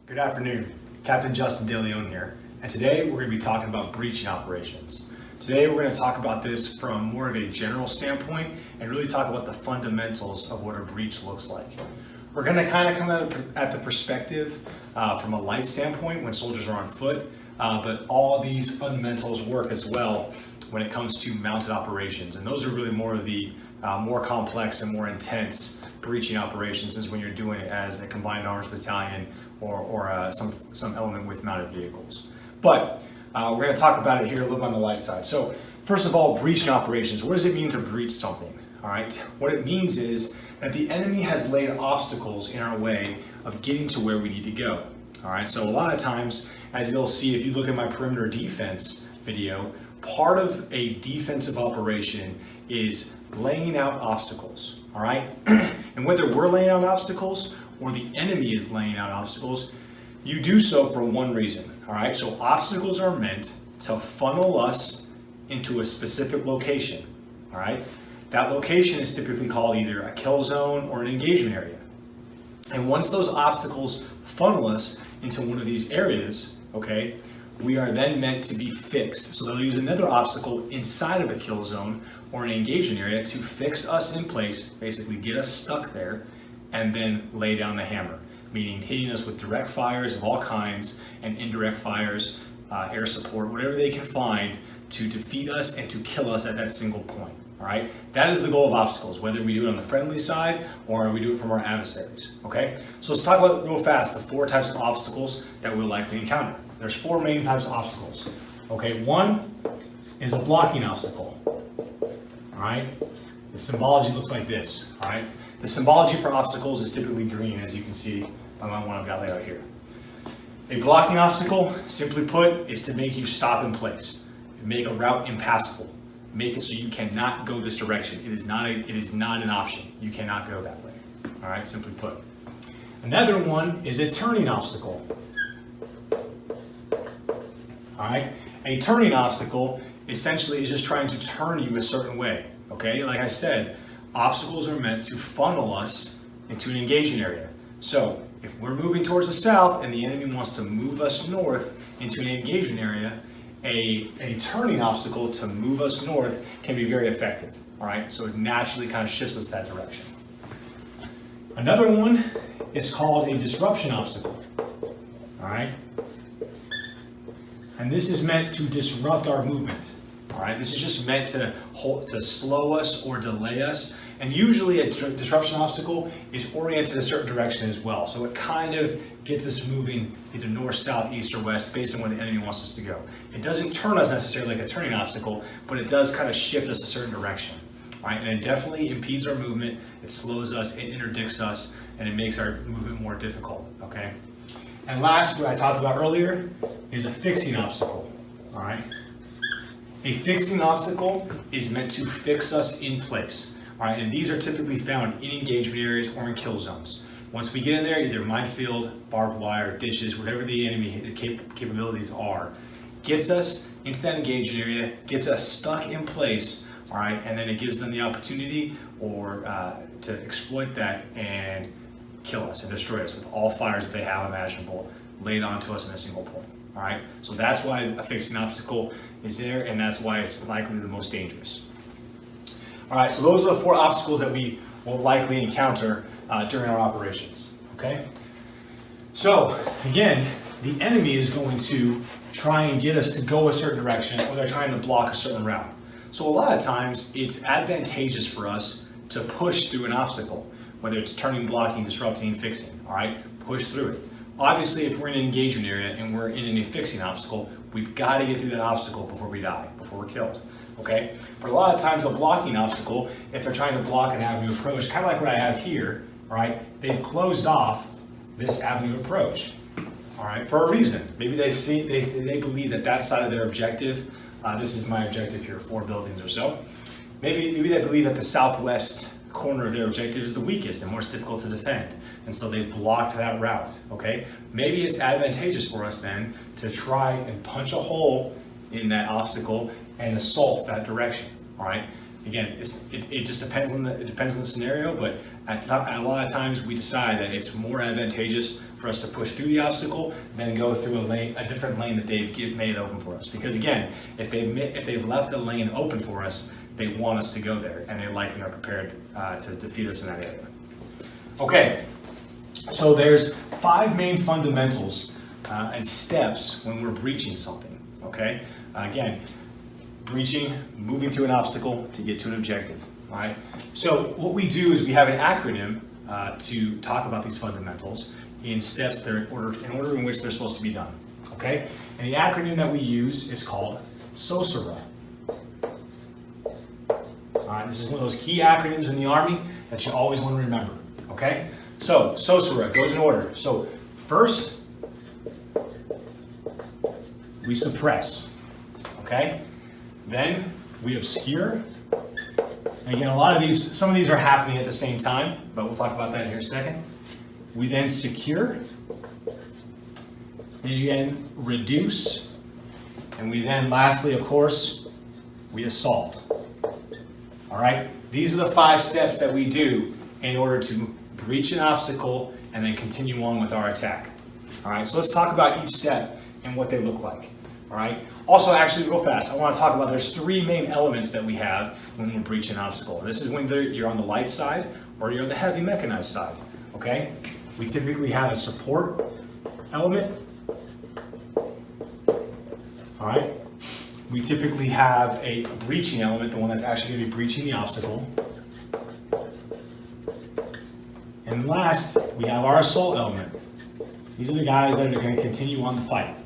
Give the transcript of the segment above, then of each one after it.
Good afternoon, Captain Justin DeLeon here, and today we're going to be talking about breaching operations. Today we're going to talk about this from more of a general standpoint and really talk about the fundamentals of what a breach looks like. We're going to kind of come at the perspective from a light standpoint when soldiers are on foot, but all these fundamentals work as well when it comes to mounted operations, and those are really more of the more complex and more intense breaching operations is when you're doing it as a combined arms battalion or some element with mounted vehicles. But we're going to talk about it here a little bit on the light side. So first of all, breaching operations. What does it mean to breach something? All right. What it means is that the enemy has laid obstacles in our way of getting to where we need to go. All right. So a lot of times, as you'll see, if you look at my perimeter defense video, part of a defensive operation is laying out obstacles. All right. And whether we're laying out obstacles or the enemy is laying out obstacles, you do so for one reason. All right. So obstacles are meant to funnel us into a specific location. All right. That location is typically called either a kill zone or an engagement area. And once those obstacles funnel us into one of these areas, okay, we are then meant to be fixed. So they'll use another obstacle inside of a kill zone or an engagement area to fix us in place, basically get us stuck there, and then lay down the hammer, meaning hitting us with direct fires of all kinds and indirect fires, air support, whatever they can find to defeat us and to kill us at that single point. All right, that is the goal of obstacles, whether we do it on the friendly side or we do it from our adversaries. Okay, so let's talk about real fast the four types of obstacles that we'll likely encounter. There's four main types of obstacles. Okay, one is a blocking obstacle. All right, the symbology looks like this. All right, the symbology for obstacles is typically green, as you can see by my one I've got laid out here. A blocking obstacle, simply put, is to make you stop in place, make a route impassable. Make it so you cannot go this direction. It is not an option. You cannot go that way. All right, simply put. Another one is a turning obstacle. All right, a turning obstacle essentially is just trying to turn you a certain way. Okay, like I said, obstacles are meant to funnel us into an engagement area. So if we're moving towards the south and the enemy wants to move us north into an engagement area, a turning obstacle to move us north can be very effective. All right, so it naturally kind of shifts us that direction. Another one is called a disruption obstacle. All right, and this is meant to disrupt our movement. All right, this is just meant to slow us or delay us. And usually a disruption obstacle is oriented a certain direction as well. So it kind of gets us moving either north, south, east, or west based on where the enemy wants us to go. It doesn't turn us necessarily like a turning obstacle, but it does kind of shift us a certain direction. All right, and it definitely impedes our movement. It slows us, it interdicts us, and it makes our movement more difficult, okay? And last, what I talked about earlier, is a fixing obstacle, all right? A fixing obstacle is meant to fix us in place. All right, and these are typically found in engagement areas or in kill zones. Once we get in there, either minefield, barbed wire, ditches, whatever the enemy capabilities are, gets us into that engagement area, gets us stuck in place, all right, and then it gives them the opportunity or to exploit that and kill us and destroy us with all fires that they have imaginable laid onto us in a single point. All right, so that's why a fixing obstacle is there, and that's why it's likely the most dangerous. All right, so those are the four obstacles that we will likely encounter during our operations, okay? So, again, the enemy is going to try and get us to go a certain direction, or they're trying to block a certain route. So a lot of times, it's advantageous for us to push through an obstacle, whether it's turning, blocking, disrupting, fixing, all right? Push through it. Obviously, if we're in an engagement area and we're in a fixing obstacle, we've got to get through that obstacle before we die, before we're killed. Okay, but a lot of times a blocking obstacle, if they're trying to block an avenue approach, kind of like what I have here, all right, they've closed off this avenue approach, all right, for a reason. Maybe they believe that side of their objective, this is my objective here, 4 buildings or so. Maybe they believe that the southwest corner of their objective is the weakest and most difficult to defend, and so they've blocked that route. Okay, maybe it's advantageous for us then to try and punch a hole in that obstacle and assault that direction. All right, again, it just depends on the scenario, but at a lot of times we decide that it's more advantageous for us to push through the obstacle than go through a different lane that they've made open for us. Because again, if they've left a lane open for us, they want us to go there, and they likely are prepared to defeat us in that area. Okay, so there's 5 main fundamentals and steps when we're breaching something. Okay, again, breaching, moving through an obstacle to get to an objective. All right. So what we do is we have an acronym to talk about these fundamentals in steps that are in order in which they're supposed to be done. Okay, and the acronym that we use is called SOSRA. All right, this is one of those key acronyms in the Army that you always want to remember. Okay, so SOSRA goes in order. So first, we suppress. Okay, then we obscure. And again, some of these are happening at the same time, but we'll talk about that here in a second. We then secure. And again, reduce. And we then, lastly, of course, we assault. All right? These are the 5 steps that we do in order to breach an obstacle and then continue on with our attack. All right? So let's talk about each step and what they look like. All right? Also, actually, real fast, I want to talk about there's 3 main elements that we have when we breach an obstacle. This is when you're on the light side or you're on the heavy mechanized side. Okay? We typically have a support element. All right? We typically have a breaching element, the one that's actually going to be breaching the obstacle. And last, we have our assault element. These are the guys that are going to continue on the fight.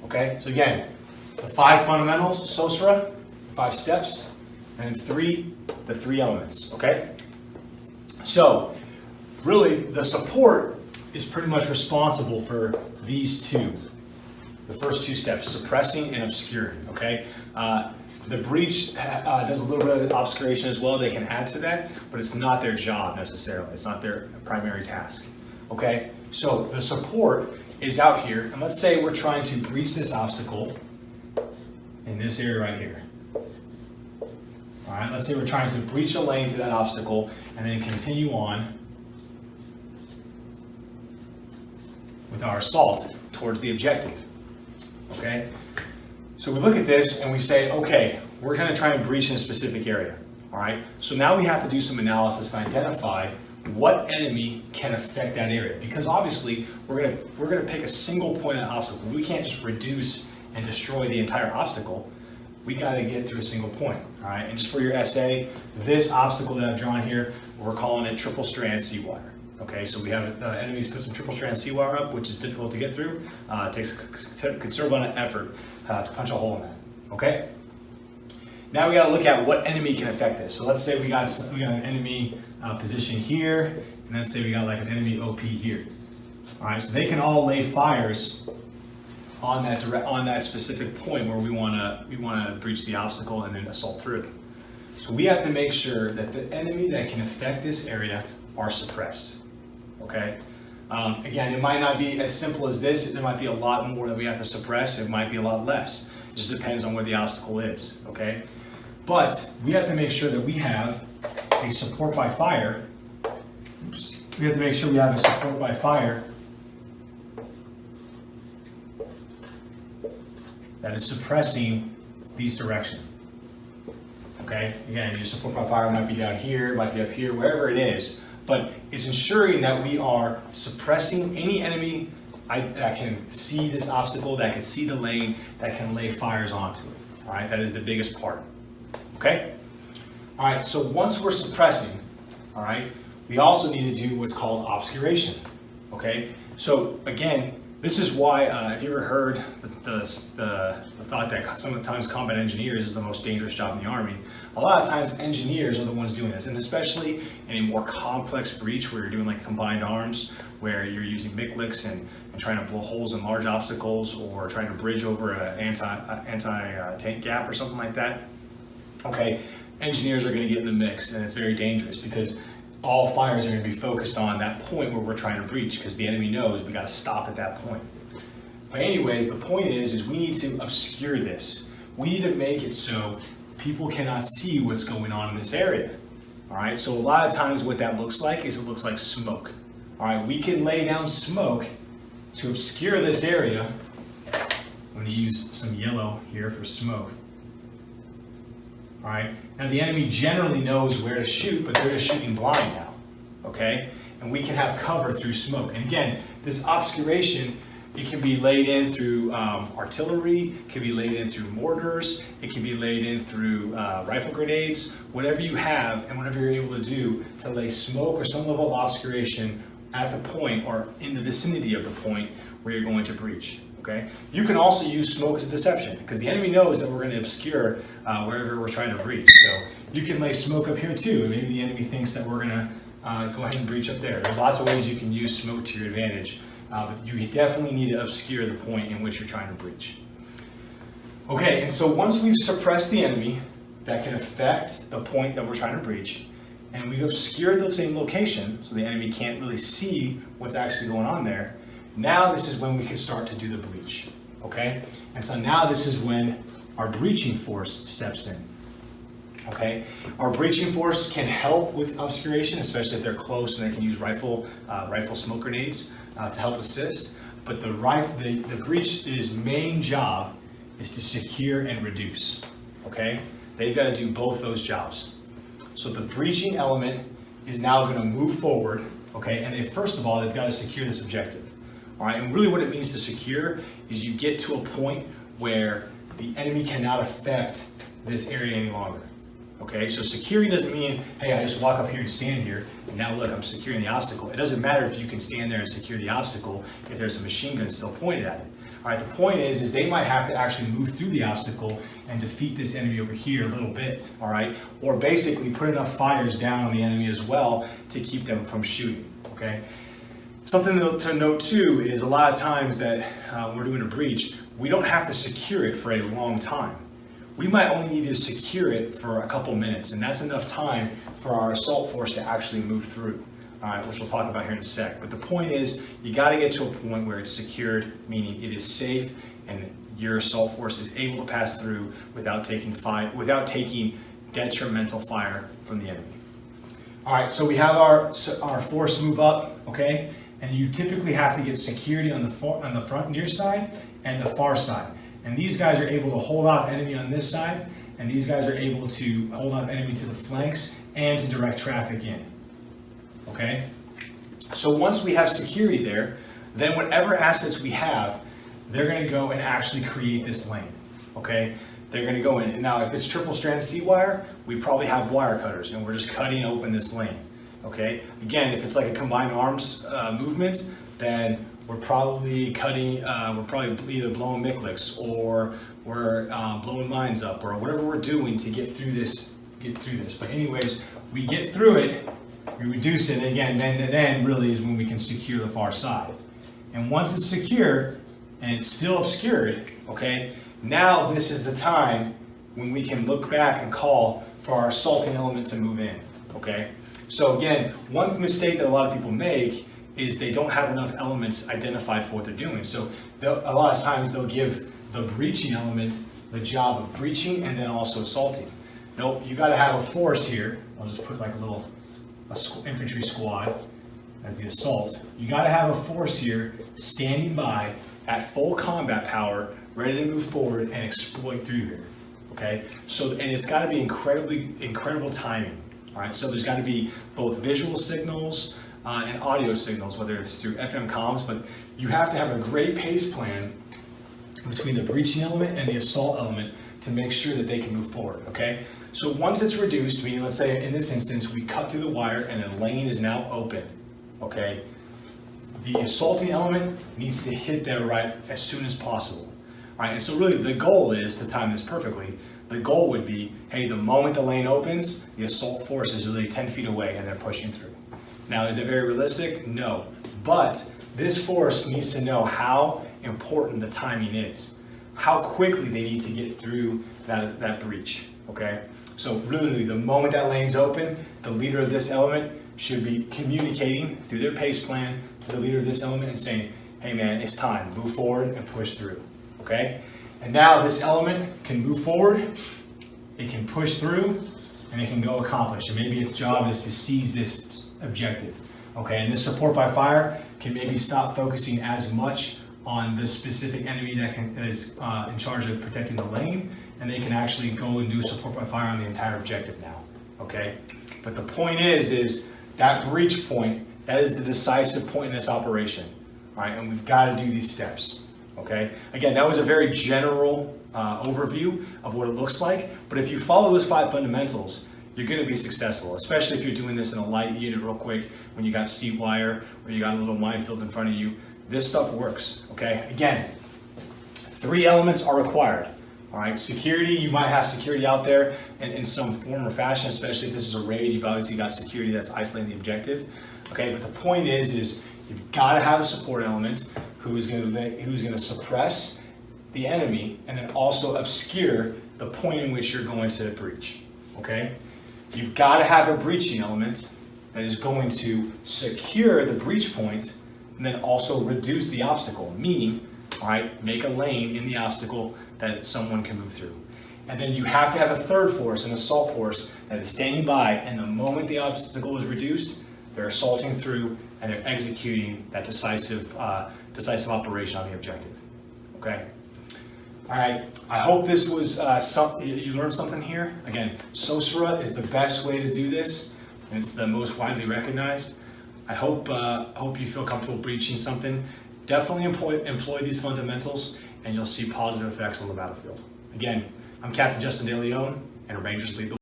Okay? So again, the 5 fundamentals, SOSRA, 5 steps, and the 3 elements, okay? So, really, the support is pretty much responsible for these 2. The first 2 steps, suppressing and obscuring, okay? The breach does a little bit of obscuration as well. They can add to that, but it's not their job necessarily. It's not their primary task, okay? So, the support is out here, and let's say we're trying to breach this obstacle in this area right here. All right, let's say we're trying to breach a lane to that obstacle and then continue on with our assault towards the objective. Okay, so we look at this and we say, okay, we're going to try and breach in a specific area. All right, so now we have to do some analysis and identify what enemy can affect that area, because obviously we're gonna pick a single point of the obstacle. We can't just reduce and destroy the entire obstacle. We got to get to a single point. All right, and just for your essay, this obstacle that I've drawn here, we're calling it triple strand seawire. Okay, so we have enemies put some triple strand seawire up, which is difficult to get through. It takes a considerable amount of effort to punch a hole in that. Okay. Now we got to look at what enemy can affect this. So let's say we got an enemy position here, and let's say we got like an enemy OP here. All right, so they can all lay fires on that specific point where we want to breach the obstacle and then assault through it. So we have to make sure that the enemy that can affect this area are suppressed. Okay. Again, it might not be as simple as this. There might be a lot more that we have to suppress. It might be a lot less. It just depends on where the obstacle is. Okay. But we have to make sure that we have a support by fire. Oops. We have to make sure we have a support by fire that is suppressing these directions. Okay, again, your support by fire might be down here, it might be up here, wherever it is, but it's ensuring that we are suppressing any enemy that can see this obstacle, that can see the lane, that can lay fires onto it. All right, that is the biggest part. Okay? All right, so once we're suppressing, all right, we also need to do what's called obscuration. Okay, so again, this is why, if you ever heard the thought that sometimes combat engineers is the most dangerous job in the Army, a lot of times engineers are the ones doing this, and especially in a more complex breach where you're doing like combined arms, where you're using MICLICs and trying to blow holes in large obstacles or trying to bridge over an anti-tank gap or something like that. Okay, engineers are going to get in the mix, and it's very dangerous because all fires are going to be focused on that point where we're trying to breach, because the enemy knows we got to stop at that point. But anyways, the point is we need to obscure this. We need to make it so people cannot see what's going on in this area. All right, so a lot of times what that looks like is it looks like smoke. All right, we can lay down smoke to obscure this area. I'm going to use some yellow here for smoke. All right, now the enemy generally knows where to shoot, but they're just shooting blind now, okay? And we can have cover through smoke. And again, this obscuration, it can be laid in through artillery, it can be laid in through mortars, it can be laid in through rifle grenades, whatever you have and whatever you're able to do to lay smoke or some level of obscuration at the point or in the vicinity of the point where you're going to breach. Okay? You can also use smoke as deception because the enemy knows that we're going to obscure wherever we're trying to breach. So you can lay smoke up here too. Maybe the enemy thinks that we're going to go ahead and breach up there. There's lots of ways you can use smoke to your advantage. But you definitely need to obscure the point in which you're trying to breach. Okay, and so once we've suppressed the enemy that can affect the point that we're trying to breach, and we've obscured the same location so the enemy can't really see what's actually going on there, now this is when we can start to do the breach. Okay? And so now this is when our breaching force steps in. Okay, our breaching force can help with obscuration, especially if they're close and they can use rifle smoke grenades to help assist. But the breach's main job is to secure and reduce. Okay, they've got to do both those jobs. So the breaching element is now going to move forward. Okay, and first of all, they've got to secure this objective. All right, and really what it means to secure is you get to a point where the enemy cannot affect this area any longer. Okay, so securing doesn't mean, hey, I just walk up here and stand here, and now look, I'm securing the obstacle. It doesn't matter if you can stand there and secure the obstacle if there's a machine gun still pointed at it. All right, the point is they might have to actually move through the obstacle and defeat this enemy over here a little bit, all right? Or basically put enough fires down on the enemy as well to keep them from shooting, okay? Something to note too is a lot of times that we're doing a breach, we don't have to secure it for a long time. We might only need to secure it for a couple minutes, and that's enough time for our assault force to actually move through, all right, which we'll talk about here in a sec. But the point is, you got to get to a point where it's secured, meaning it is safe, and your assault force is able to pass through without taking detrimental fire from the enemy. All right, so we have our force move up, okay, and you typically have to get security on the front near side and the far side. And these guys are able to hold off enemy on this side, and these guys are able to hold off enemy to the flanks and to direct traffic in. Okay? So once we have security there, then whatever assets we have, they're going to go and actually create this lane. Okay? They're going to go in. Now, if it's triple strand C-wire, we probably have wire cutters, and we're just cutting open this lane. Okay? Again, if it's like a combined arms movement, then we're probably cutting, we're probably either blowing MICLICs or we're blowing mines up or whatever we're doing to get through this. But anyways, we get through it, we reduce it, and again, then really is when we can secure the far side. And once it's secure and it's still obscured, okay, now this is the time when we can look back and call for our assaulting element to move in, okay? So again, one mistake that a lot of people make is they don't have enough elements identified for what they're doing. So a lot of times they'll give the breaching element the job of breaching and then also assaulting. Nope, you got to have a force here. I'll just put like a infantry squad as the assault. You got to have a force here standing by at full combat power, ready to move forward and exploit through here. Okay, so and it's got to be incredible timing. All right, so there's got to be both visual signals and audio signals, whether it's through FM comms, but you have to have a great pace plan between the breaching element and the assault element to make sure that they can move forward, okay? So once it's reduced, meaning let's say in this instance, we cut through the wire and a lane is now open, okay? The assaulting element needs to hit there right as soon as possible. All right, and so really the goal is to time this perfectly. The goal would be, hey, the moment the lane opens, the assault force is really 10 feet away and they're pushing through. Now, is it very realistic? No. But this force needs to know how important the timing is, how quickly they need to get through that breach, okay? So really, the moment that lane's open, the leader of this element should be communicating through their pace plan to the leader of this element and saying, hey man, it's time, move forward and push through, okay? And now this element can move forward it can push through and it can go accomplish. And maybe its job is to seize this objective. Okay, and this support by fire can maybe stop focusing as much on the specific enemy that is in charge of protecting the lane, and they can actually go and do support by fire on the entire objective now. Okay, but the point is that breach point, that is the decisive point in this operation. All right, and we've got to do these steps. Okay, again, that was a very general overview of what it looks like, but if you follow those 5 fundamentals, you're going to be successful, especially if you're doing this in a light unit real quick when you got seat wire or you got a little minefield in front of you. This stuff works. Okay, again, 3 elements are required. All right, security, you might have security out there in some form or fashion, especially if this is a raid. You've obviously got security that's isolating the objective. Okay, but the point is you've got to have a support element who is going to suppress the enemy and then also obscure the point in which you're going to breach. Okay, you've got to have a breaching element that is going to secure the breach point and then also reduce the obstacle, meaning, all right, make a lane in the obstacle that someone can move through. And then you have to have a third force, an assault force, that is standing by, and the moment the obstacle is reduced, they're assaulting through and they're executing that decisive operation on the objective. Okay? All right, I hope this was you learned something here. Again, SOSRA is the best way to do this, and it's the most widely recognized. I hope you feel comfortable breaching something. Definitely employ these fundamentals, and you'll see positive effects on the battlefield. Again, I'm Captain Justin DeLeon, and Rangers lead the way.